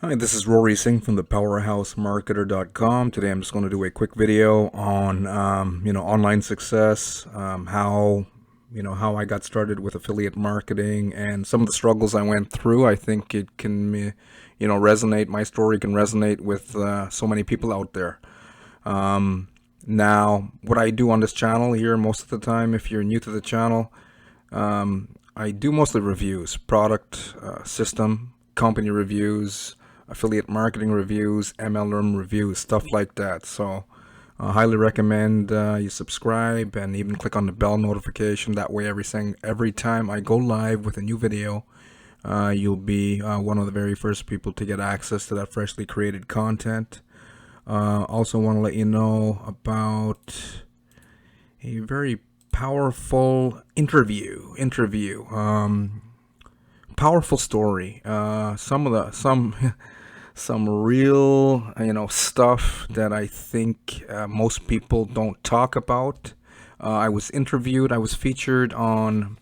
Hi, this is Rory Singh from the PowerhouseMarketer.com. Today I'm just going to do a quick video on, online success, how I got started with affiliate marketing and some of the struggles I went through. I think it can, resonate. My story can resonate with so many people out there. Now, what I do on this channel here most of the time, if you're new to the channel, I do mostly reviews, product, system, company reviews, affiliate marketing reviews, MLM reviews, stuff like that. So I highly recommend you subscribe and even click on the bell notification. That way, every time I go live with a new video, you'll be one of the very first people to get access to that freshly created content. Also want to let you know about a very powerful powerful story. Some real stuff that I think most people don't talk about. I was interviewed. I was featured on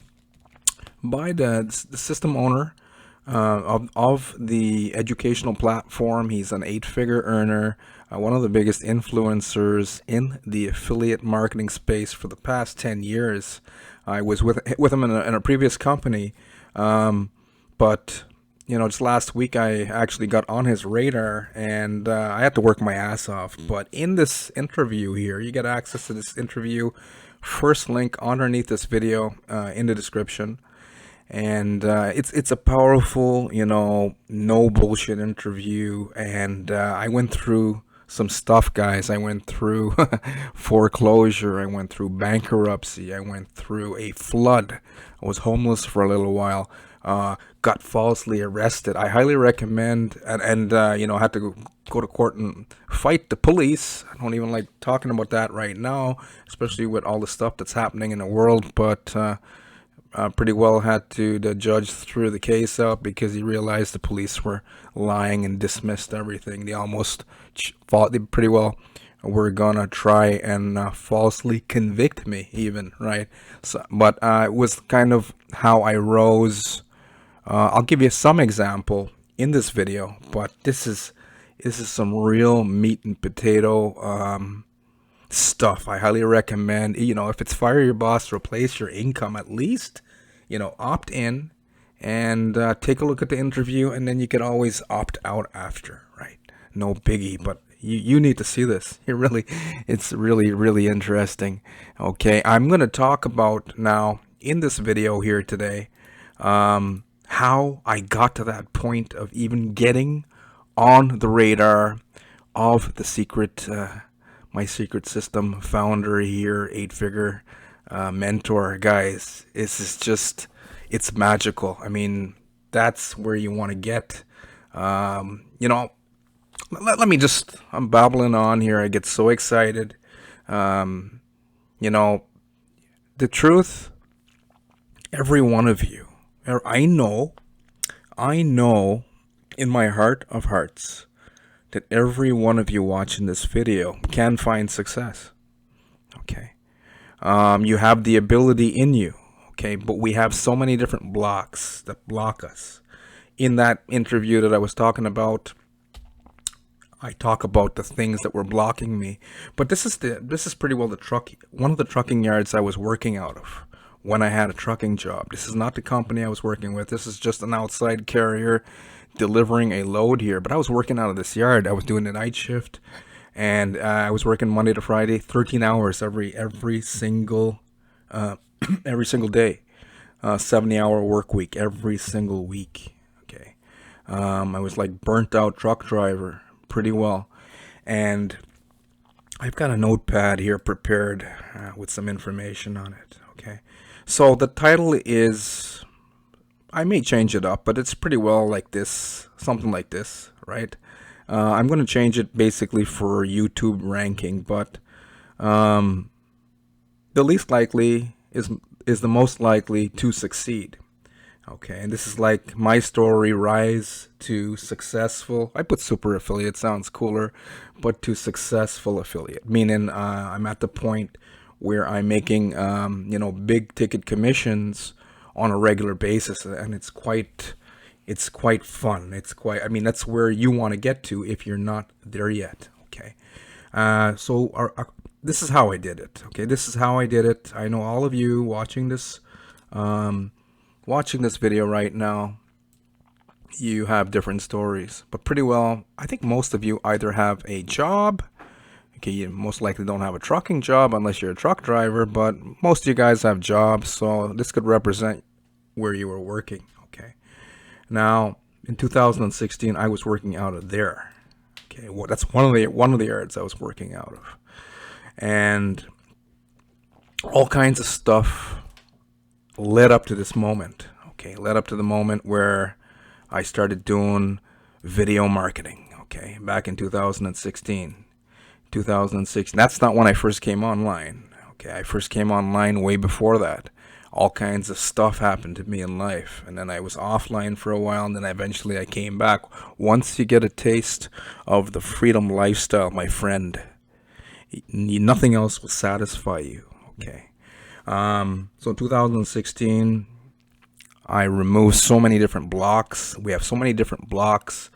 by the system owner of the educational platform. He's an 8-figure earner, one of the biggest influencers in the affiliate marketing space for the past 10 years. I was with him in a previous company, but just last week I actually got on his radar, and I had to work my ass off. But in this interview here, you get access to this interview. First link underneath this video in the description. And it's a powerful, no bullshit interview. And I went through some stuff, guys. I went through foreclosure. I went through bankruptcy. I went through a flood. I was homeless for a little while. Got falsely arrested. I highly recommend, and had to go to court and fight the police. I don't even like talking about that right now, especially with all the stuff that's happening in the world. But pretty well had the judge threw the case out because he realized the police were lying and dismissed everything. They almost thought they pretty well were gonna try and falsely convict me even, right? So, but it was kind of how I rose. I'll give you some example in this video, but this is some real meat and potato stuff. I highly recommend, if it's fire your boss, replace your income, at least, opt in and take a look at the interview, and then you can always opt out after, right? No biggie, but you need to see this. It's really interesting. Okay, I'm going to talk about now in this video here today, how I got to that point of even getting on the radar of the secret, my secret system founder here, 8-figure mentor. Guys, it's magical. I mean, that's where you want to get. Let me just, I'm babbling on here. I get so excited. You know, the truth, every one of you, I know in my heart of hearts that every one of you watching this video can find success. Okay. You have the ability in you. Okay. But we have so many different blocks that block us. In that interview that I was talking about, I talk about the things that were blocking me. But this is pretty well one of the trucking yards I was working out of when I had a trucking job. This is not the company I was working with. This is just an outside carrier delivering a load here. But I was working out of this yard. I was doing the night shift, and I was working Monday to Friday, 13 hours every single every single day, 70-hour work week every single week. Okay, I was like burnt out truck driver pretty well, and I've got a notepad here prepared with some information on it. Okay, so the title is, I may change it up, but it's pretty well like this, something like this, right? I'm going to change it basically for YouTube ranking, but the least likely is the most likely to succeed. Okay, and this is like my story, rise to successful. I put super affiliate, sounds cooler, but to successful affiliate, meaning I'm at the point where I'm making, big ticket commissions on a regular basis, and it's quite, It's quite fun. It's quite, I mean, that's where you want to get to if you're not there yet. Okay. This is how I did it. Okay. This is how I did it. I know all of you um, watching this video right now, you have different stories, but pretty well, I think most of you either have a job. Okay, you most likely don't have a trucking job unless you're a truck driver, but most of you guys have jobs, so this could represent where you were working. Okay. Now, in 2016, I was working out of there. Okay, well, that's one of the yards I was working out of, and all kinds of stuff led up to this moment. Okay, led up to the moment where I started doing video marketing. Okay, back in 2016. 2006. That's not when I first came online. Okay, I first came online way before that. All kinds of stuff happened to me in life, and then I was offline for a while, and then eventually I came back. Once you get a taste of the freedom lifestyle, my friend, nothing else will satisfy you. Okay. So in 2016, I removed so many different blocks. We have so many different blocks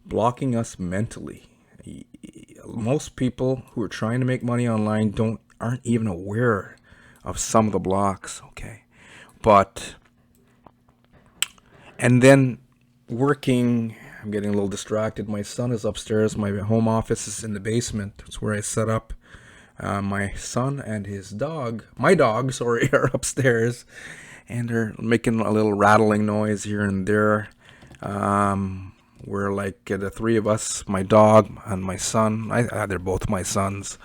blocking us mentally. Most people who are trying to make money online aren't even aware of some of the blocks. Okay. But and then working, I'm getting a little distracted. My son is upstairs. My home office is in the basement. It's where I set up. My son and his dog, my dog, sorry, are upstairs, and they're making a little rattling noise here and there. We're like the three of us, my dog and my son. They're both my sons.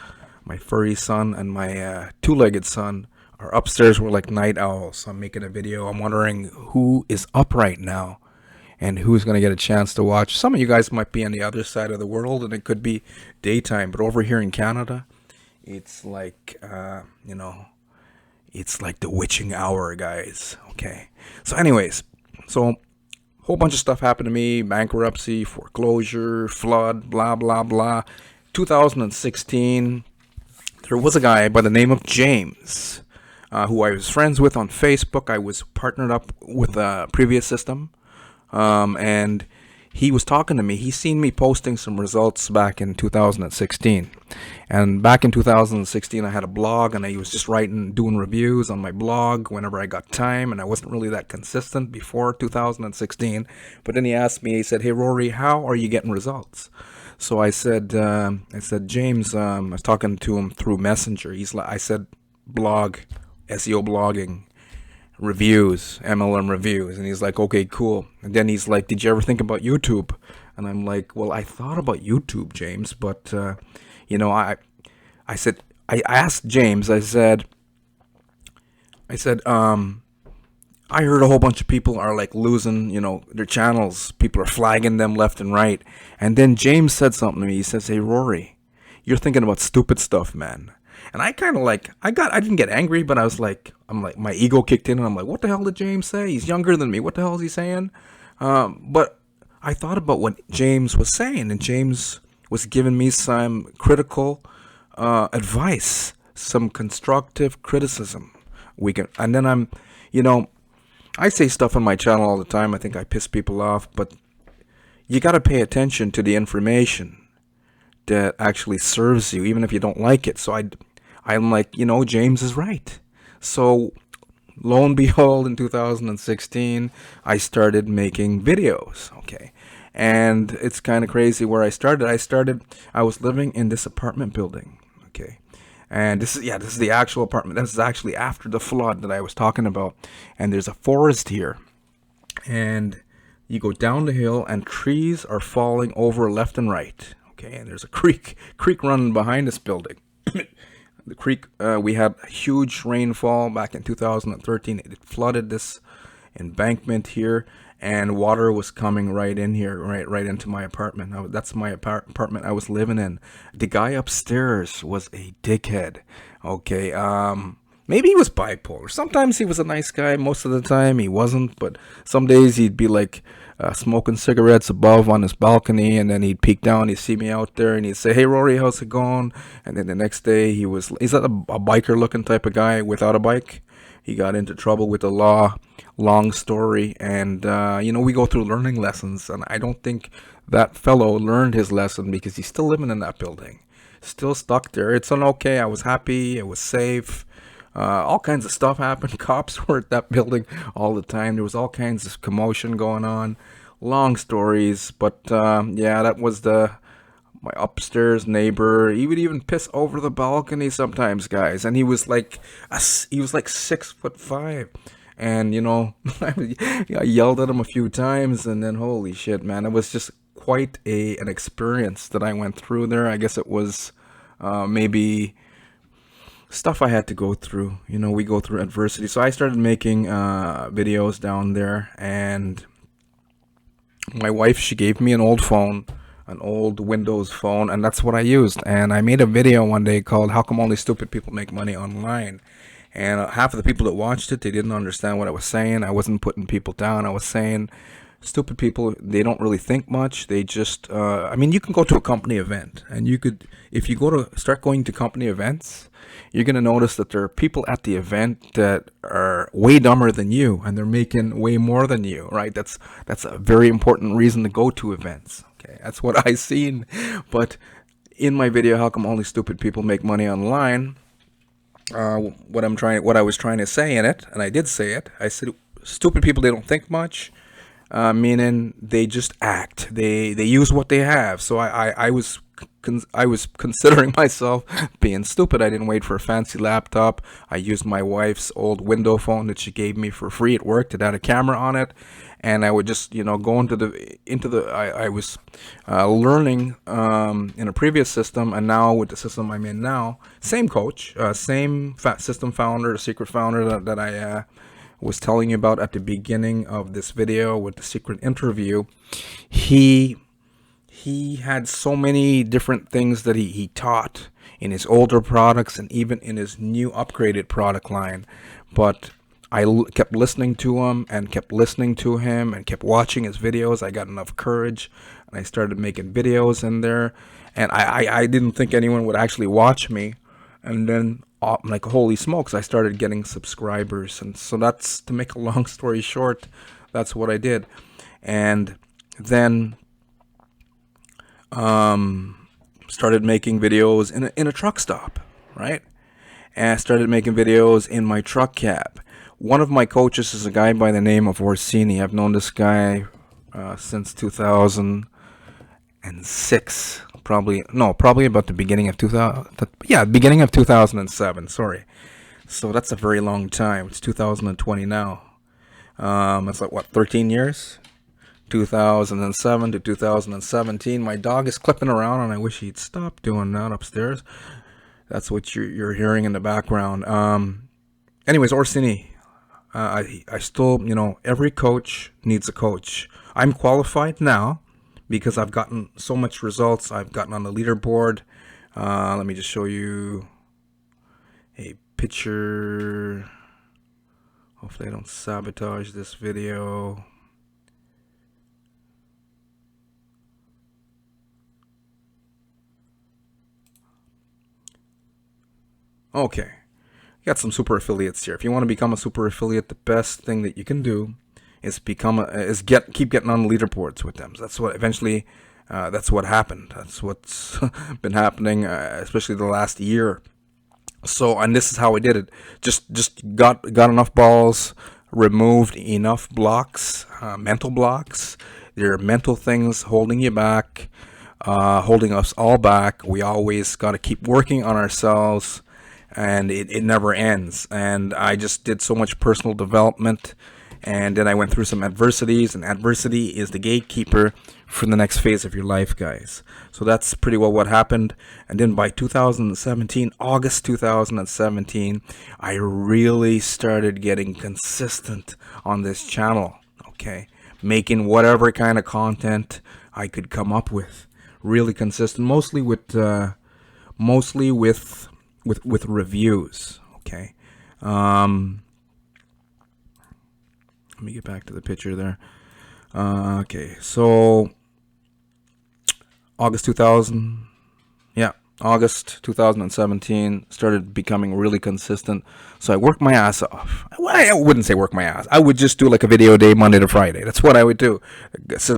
My furry son and my two-legged son are upstairs. We're like night owls. So I'm making a video. I'm wondering who is up right now and who's going to get a chance to watch. Some of you guys might be on the other side of the world, and it could be daytime. But over here in Canada, it's like, it's like the witching hour, guys. Okay. So anyways, whole bunch of stuff happened to me: bankruptcy, foreclosure, flood, blah, blah, blah. 2016, there was a guy by the name of James, who I was friends with on Facebook. I was partnered up with a previous system, and he was talking to me. He seen me posting some results back in 2016. And back in 2016, I had a blog, and I was just doing reviews on my blog whenever I got time, and I wasn't really that consistent before 2016. But then he asked me, he said, "Hey, Rory, how are you getting results?" So I said, James, I was talking to him through Messenger. I said, blog, SEO blogging, reviews, MLM reviews. And he's like, okay, cool. And then he's like, did you ever think about YouTube? And I'm like, well, I thought about YouTube, James, but, I said, I asked James, I said, I heard a whole bunch of people are like losing, their channels. People are flagging them left and right. And then James said something to me. He says, "Hey, Rory, you're thinking about stupid stuff, man." And I kind of like, I didn't get angry, but I'm like, my ego kicked in, and I'm like, what the hell did James say? He's younger than me. What the hell is he saying? But I thought about what James was saying, and James was giving me some critical advice, some constructive criticism. And then I say stuff on my channel all the time. I think I piss people off, but you got to pay attention to the information that actually serves you, even if you don't like it. So I'm like, James is right. So lo and behold, in 2016, I started making videos. Okay. And it's kind of crazy where I started. I was living in this apartment building. Okay. And this is the actual apartment. This is actually after the flood that I was talking about. And there's a forest here. And you go down the hill, and trees are falling over left and right. Okay, and there's a creek running behind this building. The creek, we had huge rainfall back in 2013. It flooded this embankment here, and water was coming right in here, right into my apartment. That's my apartment I was living in. The guy upstairs was a dickhead. Okay, maybe he was bipolar. Sometimes he was a nice guy. Most of the time he wasn't. But some days he'd be like smoking cigarettes above on his balcony, and then he'd peek down. He'd see me out there, and he'd say, "Hey, Rory, how's it going?" And then the next day he's a biker looking type of guy without a bike. He got into trouble with the law. Long story. And, we go through learning lessons. And I don't think that fellow learned his lesson because he's still living in that building. Still stuck there. It's okay. I was happy. It was safe. All kinds of stuff happened. Cops were at that building all the time. There was all kinds of commotion going on. Long stories. But, yeah, that was my upstairs neighbor. He would even piss over the balcony sometimes, guys. And he was like 6'5", and I yelled at him a few times, and then holy shit, man, it was just quite an experience that I went through there. I guess it was maybe stuff I had to go through. We go through adversity, so I started making videos down there, and my wife, she gave me an old phone, an old Windows phone, and that's what I used. And I made a video one day called "How Come Only Stupid People Make Money Online?" And half of the people that watched it, they didn't understand what I was saying. I wasn't putting people down. I was saying stupid people, they don't really think much. They just, you can go to a company event, and if you start going to company events, you're going to notice that there are people at the event that are way dumber than you, and they're making way more than you, right? That's a very important reason to go to events. Okay, that's what I seen. But in my video, "How Come Only Stupid People Make Money Online?" What I was trying to say in it, and I did say it. I said, stupid people, they don't think much. Meaning they just act. They use what they have. So I was considering myself being stupid. I didn't wait for a fancy laptop. I used my wife's old window phone that she gave me for free at work that had a camera on it, and I would just go I was learning in a previous system, and now with the system I'm in now, same coach, same system founder, the secret founder that I was telling you about at the beginning of this video with the secret interview. He had so many different things that he taught in his older products and even in his new upgraded product line. But I kept listening to him and kept listening to him and kept watching his videos. I got enough courage and I started making videos in there. And I didn't think anyone would actually watch me. And then, like, holy smokes, I started getting subscribers. And so that's, to make a long story short, that's what I did. And then started making videos in a truck stop, right? And I started making videos in my truck cab. One of my coaches is a guy by the name of Orsini. I've known this guy since 2006. Probably about the beginning of 2007. Sorry. So that's a very long time. It's 2020 now. It's like, what, 13 years? 2007 to 2017. My dog is clipping around, and I wish he'd stop doing that upstairs. That's what you're hearing in the background. Anyways, Orsini. I still, every coach needs a coach. I'm qualified now because I've gotten so much results. I've gotten on the leaderboard. Let me just show you a picture. Hopefully I don't sabotage this video. Okay, got some super affiliates here. If you want to become a super affiliate, the best thing that you can do is keep getting on the leaderboards with them. So that's what eventually, that's what happened. That's what's been happening, especially the last year. So, and this is how I did it. Just got enough balls, removed enough blocks, mental blocks. There are mental things holding you back, holding us all back. We always got to keep working on ourselves, and it never ends. And I just did so much personal development, and then I went through some adversities, and adversity is the gatekeeper for the next phase of your life, guys. So that's pretty well what happened. And then by 2017, August 2017, I really started getting consistent on this channel, okay? Making whatever kind of content I could come up with. Really consistent, mostly with reviews, okay? Let me get back to the picture there. Okay, so August 2000, yeah, August 2017, started becoming really consistent. So I worked my ass off. Well, I wouldn't say work my ass. I would just do like a video a day, Monday to Friday. That's what I would do.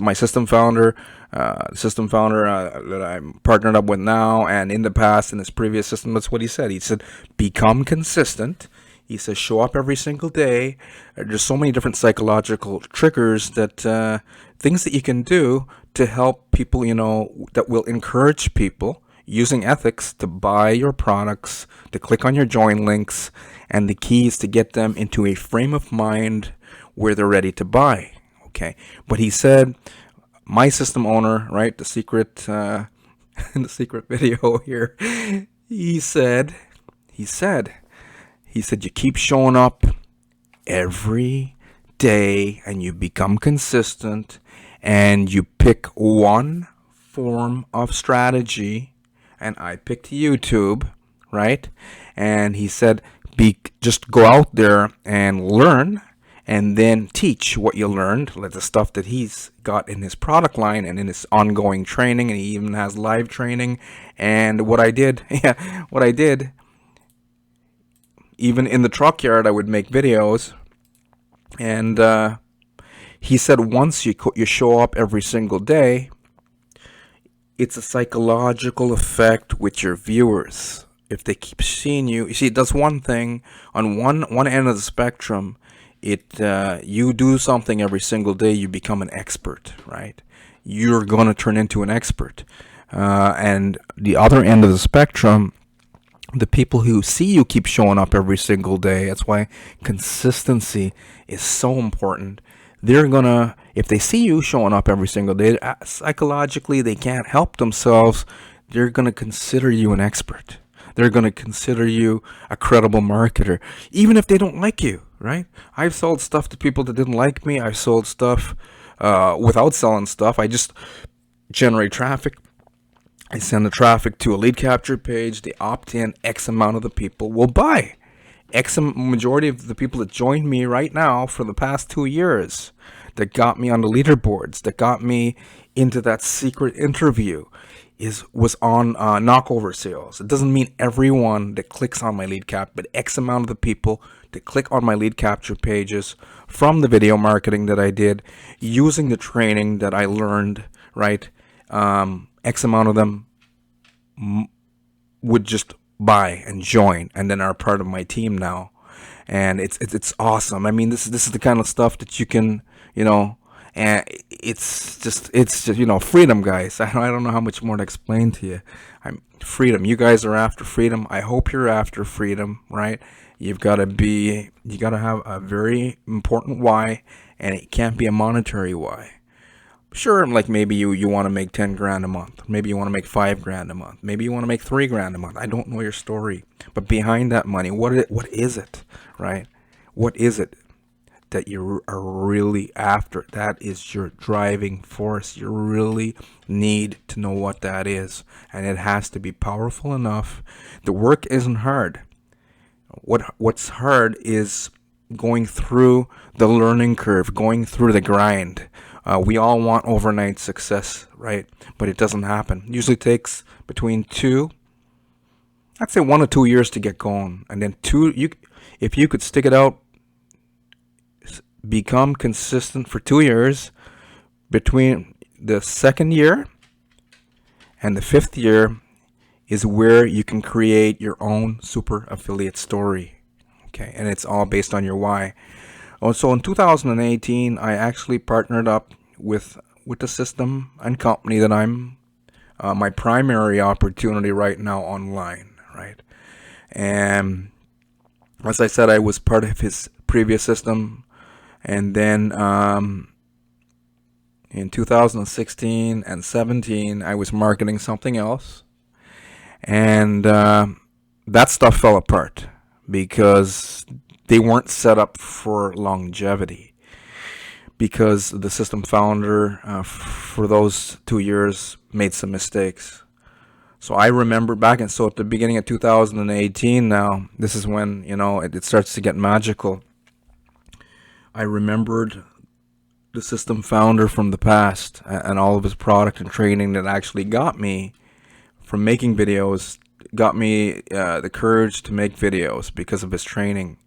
My system founder that I'm partnered up with now, and in the past, in his previous system, that's what he said. He said, become consistent. He says, show up every single day. There's so many different psychological triggers that things that you can do to help people, that will encourage people using ethics to buy your products, to click on your join links, and the key is to get them into a frame of mind where they're ready to buy. Okay, but he said, my system owner, right, the secret, in the secret video here, he said, he said, you keep showing up every day and you become consistent and you pick one form of strategy, and I picked YouTube, right? And he said, just go out there and learn and then teach what you learned, like the stuff that he's got in his product line and in his ongoing training, and he even has live training. And what I did, even in the truck yard, I would make videos. And he said, once you show up every single day, it's a psychological effect with your viewers. If they keep seeing you, see, it does one thing on one end of the spectrum. You do something every single day, you become an expert, right? You're gonna turn into an expert. And the other end of the spectrum, the people who see you keep showing up every single day. That's why consistency is so important. They're gonna, if they see you showing up every single day, psychologically they can't help themselves. They're gonna consider you an expert. They're gonna consider you a credible marketer, even if they don't like you, right? I've sold stuff to people that didn't like me. I've sold stuff without selling stuff. I just generate traffic. I send the traffic to a lead capture page. They opt in. X amount of the people will buy. Majority of the people that joined me right now for the past 2 years, that got me on the leaderboards, that got me into that secret interview, was on knockover sales. It doesn't mean everyone that clicks on my lead cap, but X amount of the people that click on my lead capture pages from the video marketing that I did, using the training that I learned, right? X amount of them would just buy and join, and then are part of my team now, and it's awesome. I mean, this is the kind of stuff that you can, and it's just freedom, guys. I don't know how much more to explain to you. Freedom. You guys are after freedom. I hope you're after freedom, right? You got to have a very important why, and it can't be a monetary why. Sure, like maybe you want to make 10 grand a month. Maybe you want to make 5 grand a month. Maybe you want to make 3 grand a month. I don't know your story. But behind that money, what is it, right? What is it that you are really after? That is your driving force. You really need to know what that is. And it has to be powerful enough. The work isn't hard. What's hard is going through the learning curve, going through the grind. We all want overnight success, right? But it doesn't happen. It usually takes between 1 to 2 years to get going. And then if you could stick it out, become consistent for 2 years, between the second year and the 5th year is where you can create your own super affiliate story. Okay, and it's all based on your why. So in 2018, I actually partnered up with the system and company that I'm my primary opportunity right now online, right? And as I said, I was part of his previous system, and then in 2016 and 17, I was marketing something else, and that stuff fell apart because they weren't set up for longevity, because the system founder for those 2 years made some mistakes. So I remember back, and so at the beginning of 2018 now, this is when, it starts to get magical. I remembered the system founder from the past and all of his product and training that actually got me from making videos, got me the courage to make videos because of his training.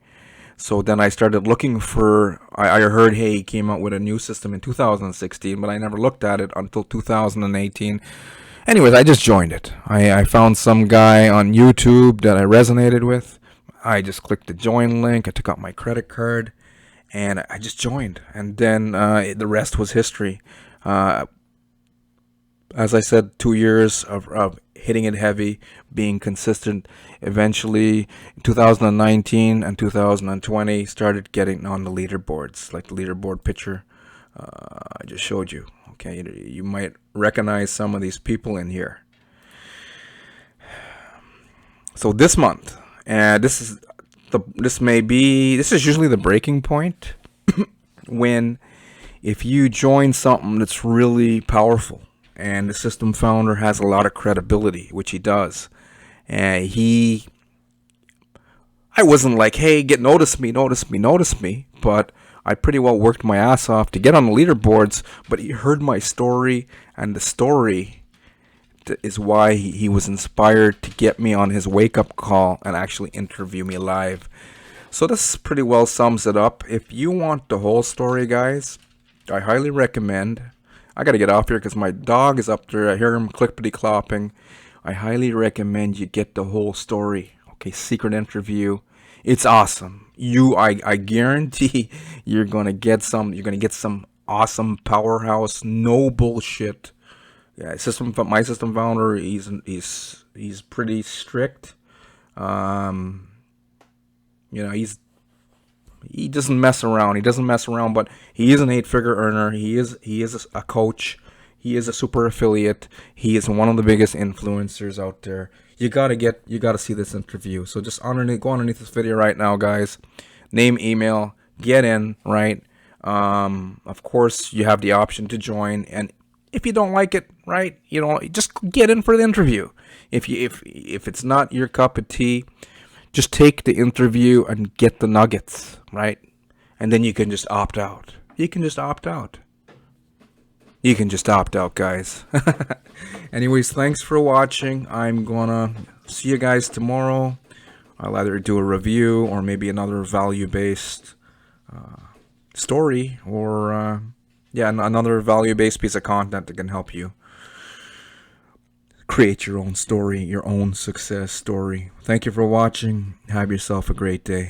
So then I started looking for. I heard, hey, he came out with a new system in 2016, but I never looked at it until 2018. Anyways, I just joined it. I found some guy on YouTube that I resonated with. I just clicked the join link. I took out my credit card, and I just joined. And then the rest was history. As I said, 2 years of hitting it heavy, being consistent. Eventually, 2019 and 2020 started getting on the leaderboards, like the leaderboard picture I just showed you. Okay, you might recognize some of these people in here. So this month, and this is usually the breaking point when if you join something that's really powerful and the system founder has a lot of credibility, which he does. And I wasn't like, hey, notice me, but I pretty well worked my ass off to get on the leaderboards, but he heard my story, and the story is why he was inspired to get me on his wake-up call and actually interview me live. So this pretty well sums it up. If you want the whole story, guys, I highly recommend. I gotta get off here because my dog is up there. I hear him clippity clopping. I highly recommend you get the whole story. Okay, secret interview. It's awesome. I guarantee you're gonna get some. You're gonna get some awesome powerhouse. No bullshit. Yeah, my system founder. He's pretty strict. He doesn't mess around. But he is an 8-figure earner. He is a coach. He is a super affiliate. He is one of the biggest influencers out there. You gotta see this interview. So just go underneath this video right now, guys. Name, email, get in, right? Of course, you have the option to join, and if you don't like it, right, just get in for the interview. If it's not your cup of tea, just take the interview and get the nuggets, right? And then you can just opt out. You can just opt out, guys. Anyways, thanks for watching. I'm gonna see you guys tomorrow. I'll either do a review or maybe another value-based story, or another value-based piece of content that can help you create your own story, your own success story. Thank you for watching. Have yourself a great day.